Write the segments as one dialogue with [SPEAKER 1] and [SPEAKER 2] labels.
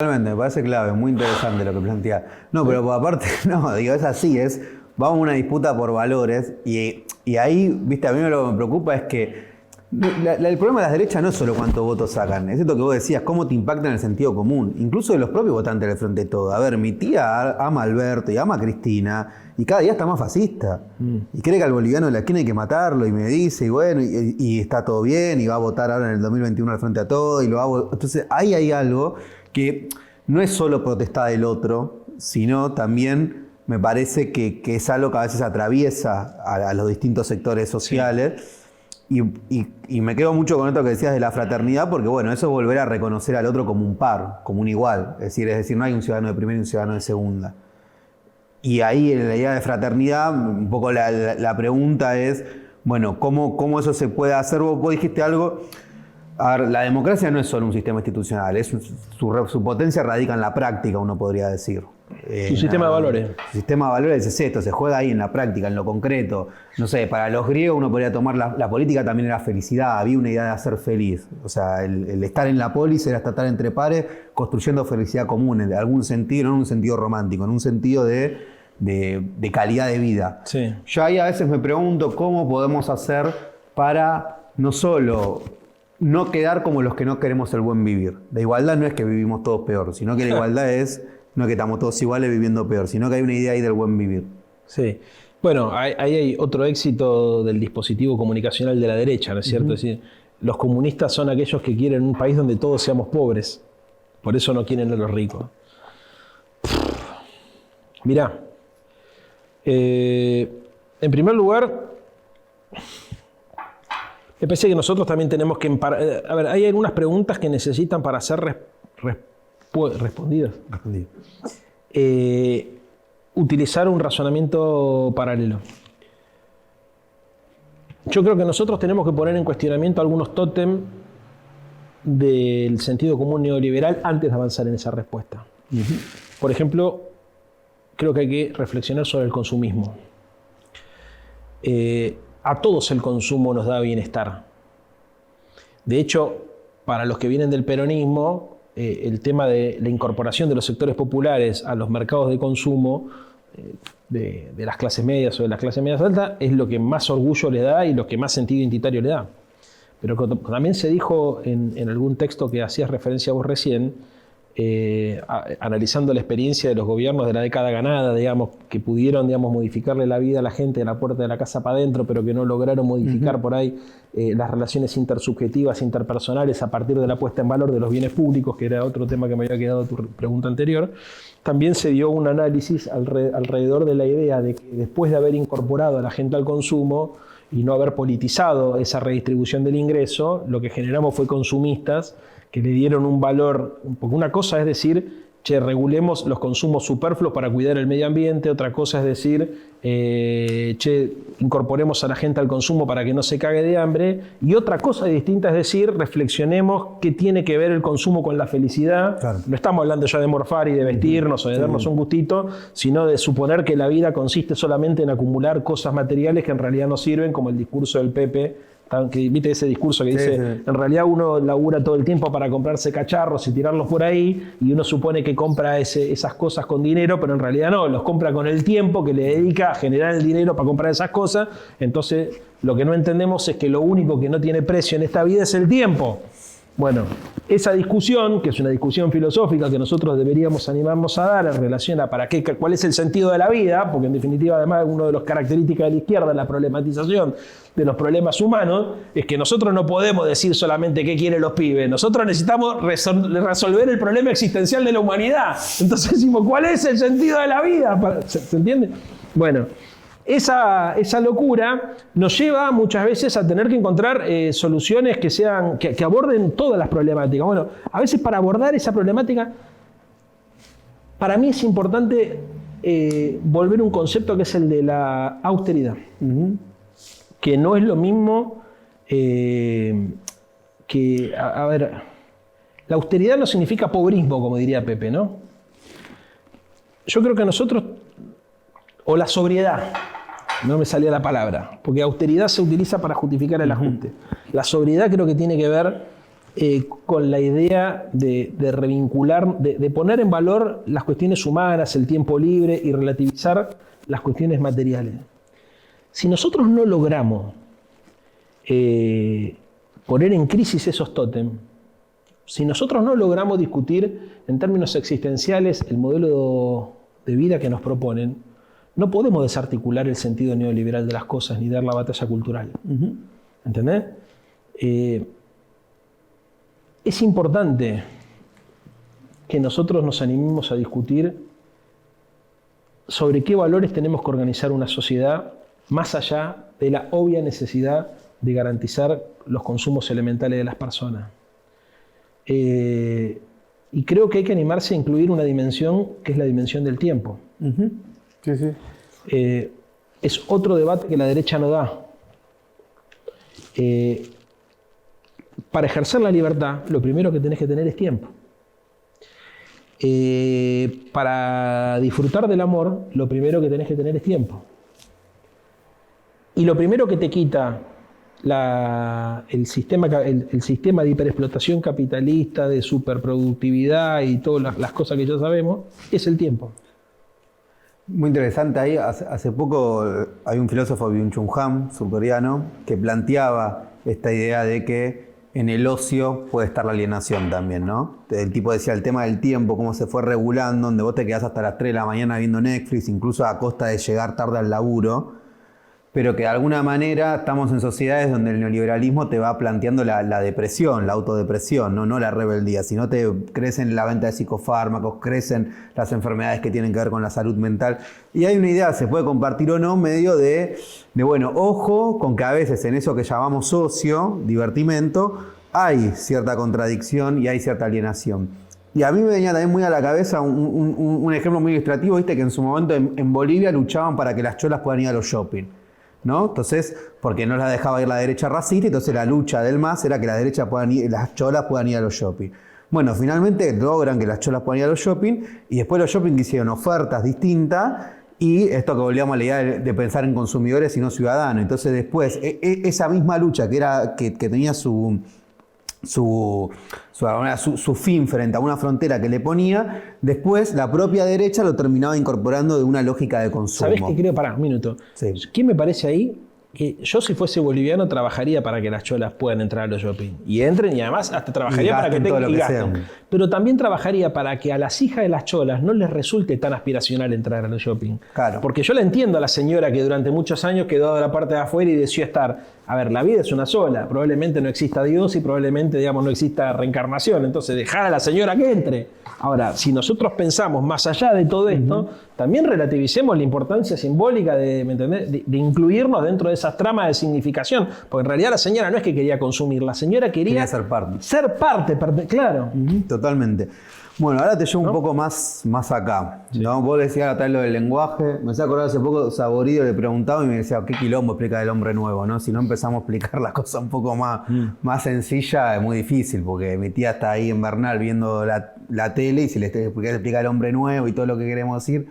[SPEAKER 1] Totalmente, me parece clave, muy interesante lo que plantea. No, pero aparte, no, digo, es así, vamos a una disputa por valores y ahí, viste, a mí lo que me preocupa es que el problema de las derechas no es solo cuántos votos sacan, es esto que vos decías, cómo te impacta en el sentido común, incluso de los propios votantes del Frente de Todo. A ver, mi tía ama a Alberto y ama a Cristina y cada día está más fascista y cree que al boliviano de la esquina hay que matarlo y me dice, y bueno, y está todo bien y va a votar ahora en el 2021 al Frente a Todo y lo hago. Entonces ahí hay algo que no es solo protestar del otro, sino también me parece que es algo que a veces atraviesa a los distintos sectores sociales. Sí. Y me quedo mucho con esto que decías de la fraternidad, porque bueno, eso es volver a reconocer al otro como un par, como un igual. Es decir, no hay un ciudadano de primera y un ciudadano de segunda. Y ahí en la idea de fraternidad, un poco la pregunta es, bueno, ¿cómo eso se puede hacer? Vos dijiste algo. A ver, la democracia no es solo un sistema institucional, su potencia radica en la práctica, uno podría decir.
[SPEAKER 2] Su sistema de valores.
[SPEAKER 1] Su sistema de valores es esto, se juega ahí en la práctica, en lo concreto. No sé, para los griegos uno podría tomar la política también era felicidad, había una idea de hacer feliz. O sea, el estar en la polis era estar entre pares construyendo felicidad común, en algún sentido, no en un sentido romántico, en un sentido de calidad de vida.
[SPEAKER 2] Sí.
[SPEAKER 1] Yo ahí a veces me pregunto cómo podemos hacer para no solo no quedar como los que no queremos el buen vivir. La igualdad no es que vivimos todos peor, sino que la igualdad es no que estamos todos iguales viviendo peor, sino que hay una idea ahí del buen vivir.
[SPEAKER 2] Sí. Bueno, ahí hay otro éxito del dispositivo comunicacional de la derecha, ¿no es cierto? Es decir, los comunistas son aquellos que quieren un país donde todos seamos pobres. Por eso no quieren a los ricos. Mirá, en primer lugar, me parece que nosotros también tenemos que... A ver, hay algunas preguntas que necesitan para ser respondidas. Utilizar un razonamiento paralelo. Yo creo que nosotros tenemos que poner en cuestionamiento algunos tótem del sentido común neoliberal antes de avanzar en esa respuesta. Por ejemplo, creo que hay que reflexionar sobre el consumismo. A todos el consumo nos da bienestar. De hecho, para los que vienen del peronismo, el tema de la incorporación de los sectores populares a los mercados de consumo de las clases medias o de las clases medias altas es lo que más orgullo le da y lo que más sentido identitario le da. Pero también se dijo en algún texto que hacías referencia a vos recién, analizando la experiencia de los gobiernos de la década ganada, digamos, que pudieron, digamos, modificarle la vida a la gente de la puerta de la casa para adentro, pero que no lograron modificar por ahí las relaciones intersubjetivas, interpersonales a partir de la puesta en valor de los bienes públicos, que era otro tema que me había quedado tu pregunta anterior. También se dio un análisis alrededor de la idea de que después de haber incorporado a la gente al consumo y no haber politizado esa redistribución del ingreso, lo que generamos fue consumistas que le dieron un valor, porque una cosa es decir, che, regulemos los consumos superfluos para cuidar el medio ambiente, otra cosa es decir, che, incorporemos a la gente al consumo para que no se cague de hambre, y otra cosa distinta es decir, reflexionemos qué tiene que ver el consumo con la felicidad. Claro. No estamos hablando ya de morfar y de vestirnos o de darnos un gustito, sino de suponer que la vida consiste solamente en acumular cosas materiales que en realidad no sirven, como el discurso del Pepe. Que, ¿viste ese discurso que dice, en realidad uno labura todo el tiempo para comprarse cacharros y tirarlos por ahí, y uno supone que compra esas cosas con dinero, pero en realidad no, los compra con el tiempo que le dedica a generar el dinero para comprar esas cosas? Entonces, lo que no entendemos es que lo único que no tiene precio en esta vida es el tiempo. Bueno, esa discusión, que es una discusión filosófica que nosotros deberíamos animarnos a dar en relación a cuál es el sentido de la vida, porque en definitiva además una de las características de la izquierda, la problematización de los problemas humanos, es que nosotros no podemos decir solamente qué quieren los pibes, nosotros necesitamos resolver el problema existencial de la humanidad. Entonces decimos, ¿cuál es el sentido de la vida? ¿Se entiende? Bueno, esa locura nos lleva muchas veces a tener que encontrar soluciones que aborden todas las problemáticas. Bueno, a veces para abordar esa problemática, para mí es importante volver a un concepto que es el de la austeridad, que no es lo mismo que, a ver, la austeridad no significa pobrismo, como diría Pepe, ¿no? Yo creo que nosotros, o la sobriedad, no me salía la palabra, porque austeridad se utiliza para justificar el ajuste. La sobriedad creo que tiene que ver con la idea de revincular, de poner en valor las cuestiones humanas, el tiempo libre y relativizar las cuestiones materiales. Si nosotros no logramos poner en crisis esos tótems, si nosotros no logramos discutir en términos existenciales el modelo de vida que nos proponen, no podemos desarticular el sentido neoliberal de las cosas ni dar la batalla cultural. ¿Entendés? Es importante que nosotros nos animemos a discutir sobre qué valores tenemos que organizar una sociedad más allá de la obvia necesidad de garantizar los consumos elementales de las personas. Y creo que hay que animarse a incluir una dimensión que es la dimensión del tiempo.
[SPEAKER 1] Sí, sí.
[SPEAKER 2] Es otro debate que la derecha no da. Para ejercer la libertad, lo primero que tenés que tener es tiempo. Para disfrutar del amor, lo primero que tenés que tener es tiempo. Y lo primero que te quita el sistema de hiperexplotación capitalista, de superproductividad y todas las cosas que ya sabemos, es el tiempo.
[SPEAKER 1] Muy interesante ahí. Hace poco hay un filósofo, Byung-Chul Han, surcoreano, que planteaba esta idea de que en el ocio puede estar la alienación también, ¿no? El tipo decía el tema del tiempo, cómo se fue regulando, donde vos te quedás hasta las 3 de la mañana viendo Netflix, incluso a costa de llegar tarde al laburo, pero que de alguna manera estamos en sociedades donde el neoliberalismo te va planteando la depresión, la autodepresión, no la rebeldía, sino te crecen la venta de psicofármacos, crecen las enfermedades que tienen que ver con la salud mental. Y hay una idea, se puede compartir o no, medio de bueno, ojo con que a veces en eso que llamamos ocio, divertimento, hay cierta contradicción y hay cierta alienación. Y a mí me venía también muy a la cabeza un ejemplo muy ilustrativo, viste que en su momento en Bolivia luchaban para que las cholas puedan ir a los shopping, ¿no? Entonces, porque no las dejaba ir la derecha racista, entonces la lucha del MAS era que las cholas puedan ir a los shopping. Bueno, finalmente logran que las cholas puedan ir a los shopping y después los shopping hicieron ofertas distintas y esto que volvíamos a la idea de pensar en consumidores y no ciudadanos. Entonces después, esa misma lucha que tenía su fin frente a una frontera que le ponía, después la propia derecha lo terminaba incorporando de una lógica de consumo.
[SPEAKER 2] ¿Sabés qué creo? Pará, un minuto.
[SPEAKER 1] Sí.
[SPEAKER 2] ¿Qué me parece ahí? Que yo si fuese boliviano trabajaría para que las cholas puedan entrar a los shopping. Y entren y además hasta trabajaría para que tengan y gasten. Pero también trabajaría para que a las hijas de las cholas no les resulte tan aspiracional entrar a los shopping.
[SPEAKER 1] Claro.
[SPEAKER 2] Porque yo la entiendo a la señora que durante muchos años quedó de la parte de afuera y decidió estar. A ver, la vida es una sola. Probablemente no exista Dios y probablemente, digamos, no exista reencarnación. Entonces, dejar a la señora que entre. Ahora, si nosotros pensamos más allá de todo esto, también relativicemos la importancia simbólica ¿me entendés? De incluirnos dentro de esas tramas de significación. Porque en realidad la señora no es que quería consumir, la señora quería
[SPEAKER 1] ser parte.
[SPEAKER 2] Ser parte, claro.
[SPEAKER 1] Totalmente. Bueno, ahora te llevo un poco más acá, ¿no? Vos decías atrás lo del lenguaje. Me hacía acordar hace poco, Saborido le preguntaba y me decía, ¿qué quilombo explica del hombre nuevo? ¿No? Si no empezamos a explicar las cosas un poco más sencilla, es muy difícil, porque mi tía está ahí en Bernal viendo la tele y si le explica el hombre nuevo y todo lo que queremos decir.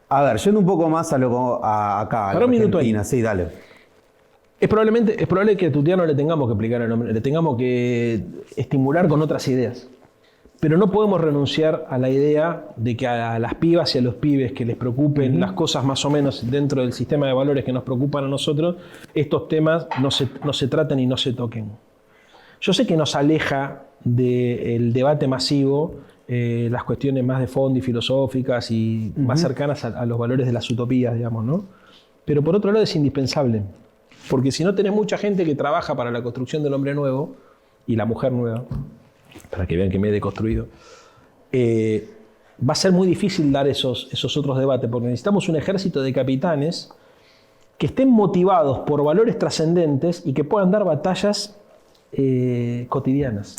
[SPEAKER 1] A ver, yendo un poco más acá, a la Argentina. Sí, dale.
[SPEAKER 2] Es probable que a tu tía no le tengamos que explicar el hombre, le tengamos que estimular con otras ideas. Pero no podemos renunciar a la idea de que a las pibas y a los pibes que les preocupen las cosas más o menos dentro del sistema de valores que nos preocupan a nosotros, estos temas no se traten y no se toquen. Yo sé que nos aleja del debate masivo las cuestiones más de fondo y filosóficas y más cercanas a los valores de las utopías, digamos, ¿no? Pero por otro lado es indispensable, porque si no tenés mucha gente que trabaja para la construcción del hombre nuevo y la mujer nueva, para que vean que me he deconstruido, va a ser muy difícil dar esos otros debates, porque necesitamos un ejército de capitanes que estén motivados por valores trascendentes y que puedan dar batallas cotidianas.